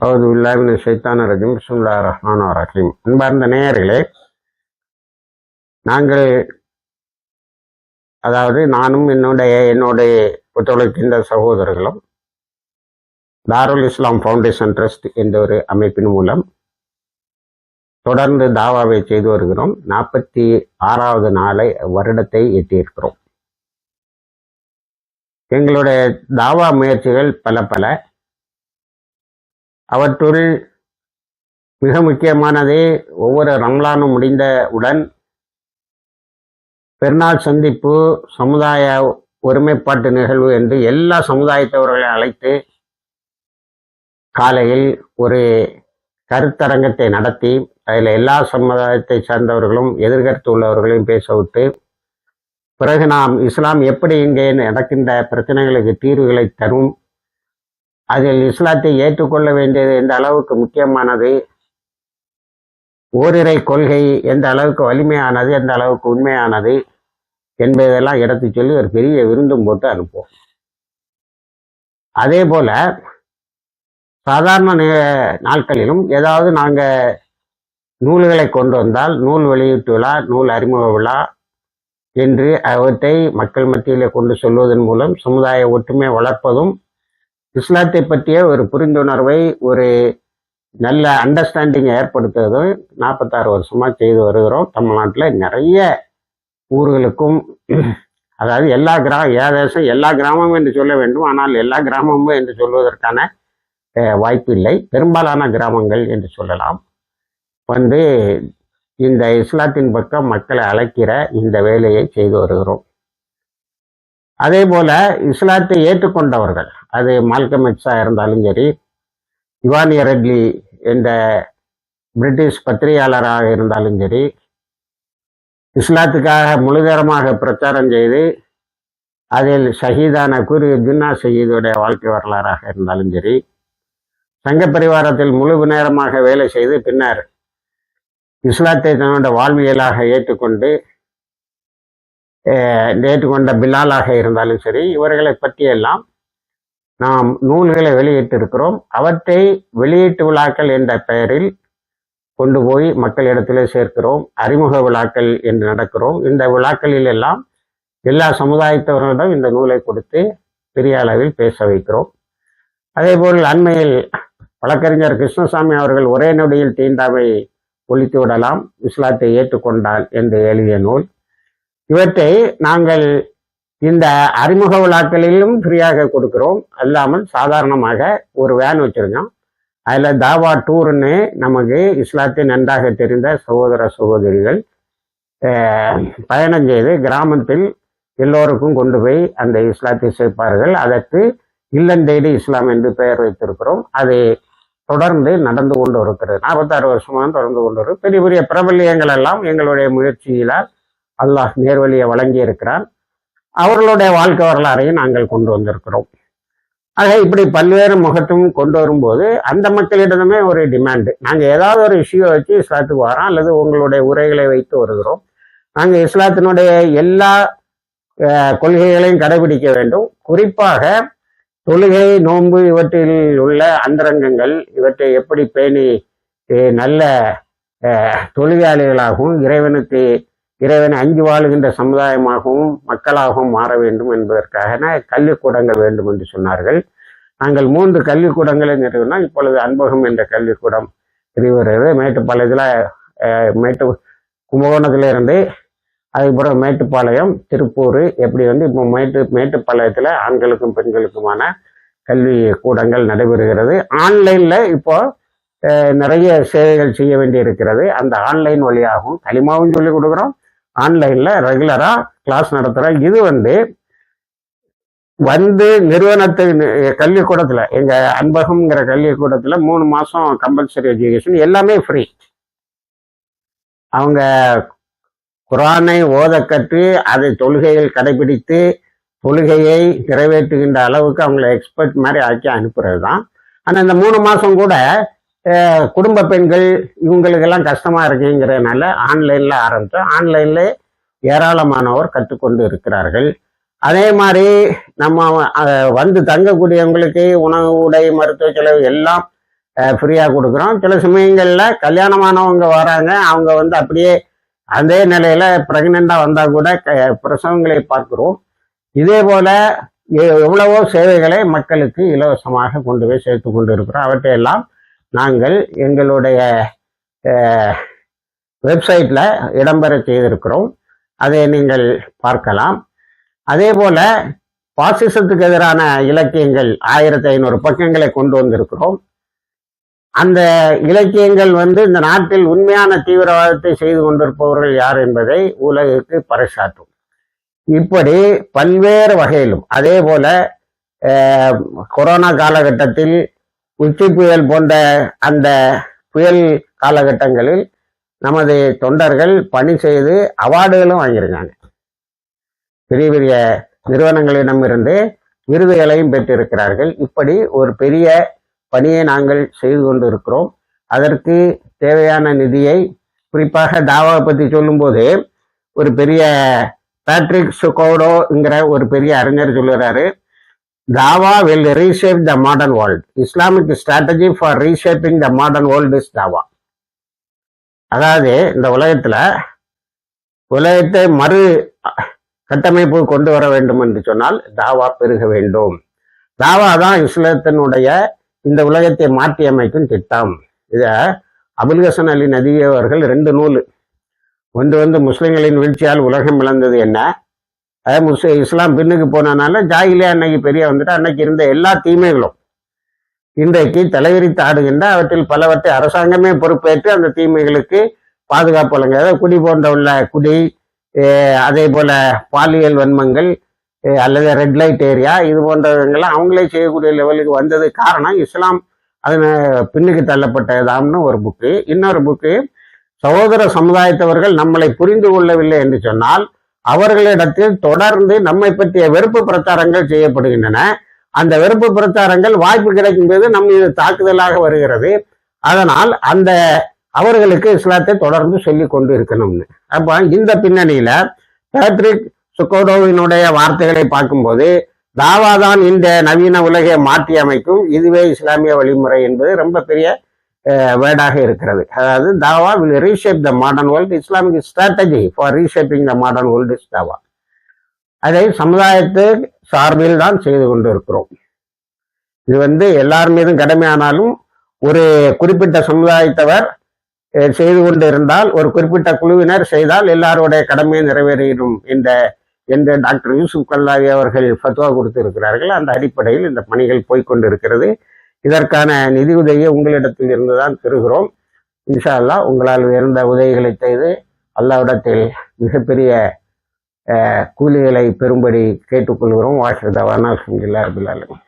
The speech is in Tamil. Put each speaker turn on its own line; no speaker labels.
அவுது பில்லாஹி மினஷ் ஷைத்தானிர் ரஜீம். பிஸ்மில்லாஹிர் ரஹ்மானிர் ரஹீம். அன்பார்ந்த நேயர்களே, நாங்கள் நானும் என்னுடைய ஒத்துழைக்கின்ற சகோதரர்களும் தாருல் இஸ்லாம் ஃபவுண்டேஷன் ட்ரஸ்ட் என்ற ஒரு அமைப்பின் மூலம் தொடர்ந்து தாவாவை செய்து வருகிறோம். 46வது வருடத்தை எட்டியிருக்கிறோம். எங்களுடைய தாவா முயற்சிகள் பல. அவற்றுள் மிக முக்கியமானது, ஒவ்வொரு ரம்லானும் முடிந்தவுடன் பெருநாள் சந்திப்பு, சமுதாய ஒருமைப்பாட்டு நிகழ்வு என்று எல்லா சமுதாயத்தவர்களை அழைத்து காலையில் ஒரு கருத்தரங்கத்தை நடத்தி அதில் எல்லா சமுதாயத்தை சார்ந்தவர்களும் எதிர்கருத்து உள்ளவர்களையும் பேச விட்டு, பிறகு நாம் இஸ்லாம் எப்படி இங்கே நடக்கின்ற பிரச்சனைகளுக்கு தீர்வுகளை தரும், அதில் இஸ்லாத்தை ஏற்றுக்கொள்ள வேண்டியது எந்த அளவுக்கு முக்கியமானது, ஓரிரை கொள்கை எந்த அளவுக்கு வலிமையானது, எந்த அளவுக்கு உண்மையானது என்பதெல்லாம் எடுத்து சொல்லி ஒரு பெரிய விருந்தும் போட்டு அனுப்புவோம். அதே போல சாதாரண நாட்களிலும் ஏதாவது நாங்கள் நூல்களை கொண்டு வந்தால் நூல் வெளியீட்டு விழா, நூல் அறிமுக விழா என்று அவற்றை மக்கள் மத்தியிலே கொண்டு சொல்வதன் மூலம் சமுதாய ஒற்றுமை வளர்ப்பதும், இஸ்லாத்தை பற்றிய ஒரு புரிந்துணர்வை, ஒரு நல்ல அண்டர்ஸ்டாண்டிங்கை ஏற்படுத்துவதும் 46 வருஷமாக செய்து வருகிறோம். தமிழ்நாட்டில் நிறைய ஊர்களுக்கும், அதாவது எல்லா கிராமமும் என்று சொல்ல வேண்டும், ஆனால் எல்லா கிராமமும் என்று சொல்வதற்கான வாய்ப்பு இல்லை. பெரும்பாலான கிராமங்கள் என்று சொல்லலாம். இந்த இஸ்லாத்தின் பக்கம் மக்களை அழைக்கிற இந்த வேலையை செய்து வருகிறோம். அதே போல இஸ்லாத்தை ஏற்றுக்கொண்டவர்கள், அது மால்கம் எக்ஸா இருந்தாலும் சரி, இவானிய ரெட்லி என்ற பிரிட்டிஷ் பத்திரிகையாளராக இருந்தாலும் சரி, இஸ்லாத்துக்காக முழுதரமாக பிரச்சாரம் செய்து அதில் ஷஹீதான ஜின்னா ஷஹீதுடைய வாழ்க்கை வரலாறாக இருந்தாலும் சரி, சங்க பரிவாரத்தில் முழு நேரமாக வேலை செய்து பின்னர் இஸ்லாத்தை தன்னுடைய வாழ்வியலாக ஏற்றுக்கொண்ட பிலாலாக இருந்தாலும் சரி, இவர்களை பற்றியெல்லாம் நாம் நூல்களை வெளியிட்டிருக்கிறோம். அவற்றை வெளியீட்டு விழாக்கள் என்ற பெயரில் கொண்டு போய் மக்களிடத்திலே சேர்க்கிறோம். அறிமுக விழாக்கள் என்று நடக்கிறோம். இந்த விழாக்களில் எல்லாம் எல்லா சமுதாயத்தவர்களிடம் இந்த நூலை கொடுத்து பெரிய அளவில் பேச வைக்கிறோம். அதேபோல் அண்மையில் வழக்கறிஞர் கிருஷ்ணசாமி அவர்கள் ஒரே நொடியில் தீண்டாமை ஒழித்து விடலாம், இஸ்லாத்தை ஏற்றுக்கொண்டால் என்று எழுதிய நூல். இவற்றை நாங்கள் இந்த அறிமுக விழாக்களிலும் ஃப்ரீயாக கொடுக்கிறோம். அல்லாமல் சாதாரணமாக ஒரு வேன் வச்சிருக்கோம். அதில் தாவா டூர்னு நமக்கு இஸ்லாத்தை நன்றாக தெரிந்த சகோதர சகோதரிகள் பயணம் செய்து கிராமத்தில் எல்லோருக்கும் கொண்டு போய் அந்த இஸ்லாத்தை சேர்ப்பார்கள். அதற்கு இல்லந்தேடி இஸ்லாம் என்று பெயர் வைத்திருக்கிறோம். அது தொடர்ந்து நடந்து கொண்டு இருக்கிறது. 46 வருஷமாக தொடர்ந்து கொண்டு வரும். பெரிய பெரிய பிரபல்யங்கள் எல்லாம் எங்களுடைய முயற்சியிலால் அல்லாஹ் நேர்வழியை வழங்கி இருக்கிறான். அவர்களுடைய வாழ்க்கை வரலாறையும் நாங்கள் கொண்டு வந்திருக்கிறோம். ஆக இப்படி பல்வேறு முகத்தும் கொண்டு வரும்போது அந்த மக்களிடமே ஒரு டிமாண்டு, நாங்கள் ஏதாவது ஒரு இஷ்யூ வச்சு இஸ்லாத்துக்கு வரோம் அல்லது உங்களுடைய உரைகளை வைத்து வருகிறோம். நாங்கள் இஸ்லாத்தினுடைய எல்லா கொள்கைகளையும் கடைபிடிக்க வேண்டும். குறிப்பாக தொழுகை, நோன்பு இவற்றில் உள்ள அந்தரங்கங்கள், இவற்றை எப்படி பேணி நல்ல தொழுகையாளிகளாகவும் இறைவனை அஞ்சு வாழுகின்ற சமுதாயமாகவும் மக்களாகவும் மாற வேண்டும் என்பதற்காக கல்விக்கூடங்கள் வேண்டும் என்று சொன்னார்கள். நாங்கள் 3 கல்விக்கூடங்களை நிறுவினோம். இப்பொழுது அன்பகம் என்ற கல்விக்கூடம் நிறுவுகிறது. கும்பகோணத்திலிருந்து அதுக்கப்புறம் மேட்டுப்பாளையம், திருப்பூர், எப்படி இப்போ மேட்டுப்பாளையத்தில் ஆண்களுக்கும் பெண்களுக்குமான கல்வி கூடங்கள் நடைபெறுகிறது. ஆன்லைனில் இப்போ நிறைய சேவைகள் செய்ய வேண்டி இருக்கிறது. அந்த ஆன்லைன் வழியாகவும் களிமாவும் சொல்லிக் கொடுக்குறோம், ஆன்லைனில் ரெகுலராக கிளாஸ் நடத்துகிறோம். இது நிறுவனத்தை கல்விக்கூடத்தில், எங்கள் அன்பகம்ங்கிற கல்விக்கூடத்தில் 3 மாதம் கம்பல்சரி எஜுகேஷன், எல்லாமே ஃப்ரீ. அவங்க குர்ஆனை ஓத கற்று அதை தொழுகையில் கடைபிடித்து தொழுகையை நிறைவேற்றுகின்ற அளவுக்கு அவங்கள எக்ஸ்பர்ட் மாதிரி ஆக்கி அனுப்புறது தான். ஆனால் இந்த 3 மாதம் கூட குடும்ப பெண்கள் இவங்களுக்கெல்லாம் கஷ்டமாக இருக்குங்கிறதுனால ஆன்லைனில் ஆரம்பித்தோம். ஆன்லைனில் ஏராளமானவர் கற்றுக்கொண்டு இருக்கிறார்கள். அதே மாதிரி நம்ம தங்கக்கூடியவங்களுக்கு உணவு, உடை, மருத்துவ செலவு எல்லாம் ஃப்ரீயாக கொடுக்குறோம். சில சமயங்களில் கல்யாணமானவங்க வராங்க, அவங்க வந்து அப்படியே அதே நிலையில் ப்ரெக்னெண்ட்டாக வந்தால் கூட பிரசவங்களை பார்க்குறோம். இதே போல் எவ்வளவோ சேவைகளை மக்களுக்கு இலவசமாக கொண்டு போய் சேர்த்து கொண்டு இருக்கிறோம். அவற்றையெல்லாம் நாங்கள் எங்களுடைய வெப்சைட்டில் இடம்பெற செய்திருக்கிறோம். அதை நீங்கள் பார்க்கலாம். அதே போல் பாசிசத்துக்கு எதிரான இலக்கியங்கள் 1500 பக்கங்களை கொண்டு வந்திருக்கிறோம். அந்த இலக்கியங்கள் வந்து இந்த நாட்டில் உண்மையான தீவிரவாதத்தை செய்து கொண்டிருப்பவர்கள் யார் என்பதை உலகிற்கு பறைசாற்றும். இப்படி பல்வேறு வகையிலும் அதே போல கொரோனா காலகட்டத்தில் உச்சி புயல் போன்ற அந்த புயல் காலகட்டங்களில் நமது தொண்டர்கள் பணி செய்து அவார்டுகளும் வாங்கியிருக்காங்க. பெரிய பெரிய நிறுவனங்களிடமிருந்து விருதுகளையும் பெற்றிருக்கிறார்கள். இப்படி ஒரு பெரிய பணியை நாங்கள் செய்து கொண்டு இருக்கிறோம். அதற்கு தேவையான நிதியை, குறிப்பாக தாவாவை பற்றி சொல்லும்போது ஒரு பெரிய பேட்ரிக் சுகோடோங்கிற ஒரு பெரிய அறிஞர் சொல்லுறாரு, தாவா will reshape the modern world. Islamic strategy for reshaping the modern world is தாவா. அதாவது இந்த உலகத்தை மறு கட்டமைப்பு கொண்டு வர வேண்டும் என்று சொன்னால் தாவா பெருக வேண்டும். தாவா தான் இஸ்லாத்தினுடைய இந்த உலகத்தை மாற்றி அமைக்கும் திட்டம். இதை அபுல் ஹசன் அலி நதி அவர்கள் 2 நூல், ஒன்று வந்து முஸ்லிம்களின் வீழ்ச்சியால் உலகம் இழந்தது என்ன, இஸ்லாம் பின்னுக்கு போனதுனால ஜாகிலியா அன்னைக்கு பெரிய வந்துட்டு அன்னைக்கு இருந்த எல்லா தீமைகளும் இன்றைக்கு தலைவிரித்து ஆடுகின்ற, அவற்றில் பலவற்றை அரசாங்கமே பொறுப்பேற்று அந்த தீமைகளுக்கு பாதுகாப்பு வழங்க, குடி போன்ற உள்ள குடி, அதே போல பாலியல் வன்மங்கள் அல்லது ரெட் லைட் ஏரியா, இது போன்றவங்கெல்லாம் அவங்களே செய்யக்கூடிய லெவலுக்கு வந்தது காரணம் இஸ்லாம் அது பின்னுக்கு தள்ளப்பட்டதாம்னு ஒரு புக்கு. இன்னொரு புக்கு, சகோதர சமுதாயத்தவர்கள் நம்மளை புரிந்து கொள்ளவில்லை என்று சொன்னால் அவர்களிடத்தில் தொடர்ந்து நம்மை பற்றிய வெறுப்பு பிரச்சாரங்கள் செய்யப்படுகின்றன. அந்த வெறுப்பு பிரச்சாரங்கள் வாய்ப்பு கிடைக்கும் போது நம் மீது தாக்குதலாக வருகிறது. அதனால் அவர்களுக்கு இஸ்லாத்தை தொடர்ந்து சொல்லி கொண்டு இருக்கணும்னு. அப்ப இந்த பின்னணியில பேட்ரிக் சுகோடோவினுடைய வார்த்தைகளை பார்க்கும்போது தாவாதான் இந்த நவீன உலகை மாற்றி அமைக்கும், இதுவே இஸ்லாமிய வழிமுறை என்பது ரொம்ப பெரிய வேர்டாக இருக்கிறது. அதாவது தாவா will reshape the modern world, Islamic strategy for reshaping the modern world is தாவா. அதை சமுதாயத்து சார்பில் தான் செய்து கொண்டு இருக்கிறோம். இது வந்து எல்லார் மீதும் கடமையானாலும் ஒரு குறிப்பிட்ட சமுதாயத்தவர் செய்து கொண்டு இருந்தால், ஒரு குறிப்பிட்ட குழுவினர் செய்தால் எல்லாருடைய கடமையை நிறைவேறிடும் என்று டாக்டர் யூசுப் கல்லாவி அவர்கள் ஃபத்வா கொடுத்து இருக்கிறார்கள். அந்த அடிப்படையில் இந்த பணிகள் போய்கொண்டு இருக்கிறது. இதற்கான நிதி உதவியை உங்களிடத்தில் இருந்துதான் பெறுகிறோம். இன்ஷா அல்லாஹ் உங்களால் உயர்ந்த உதவிகளை செய்து அல்லாஹ்விடத்தில் மிகப்பெரிய கூலிகளை பெறும்படி கேட்டுக்கொள்கிறோம். வாஷிர் தவானா அல்ஹம்துலில்லாஹி ரப்பில் ஆலமீன்.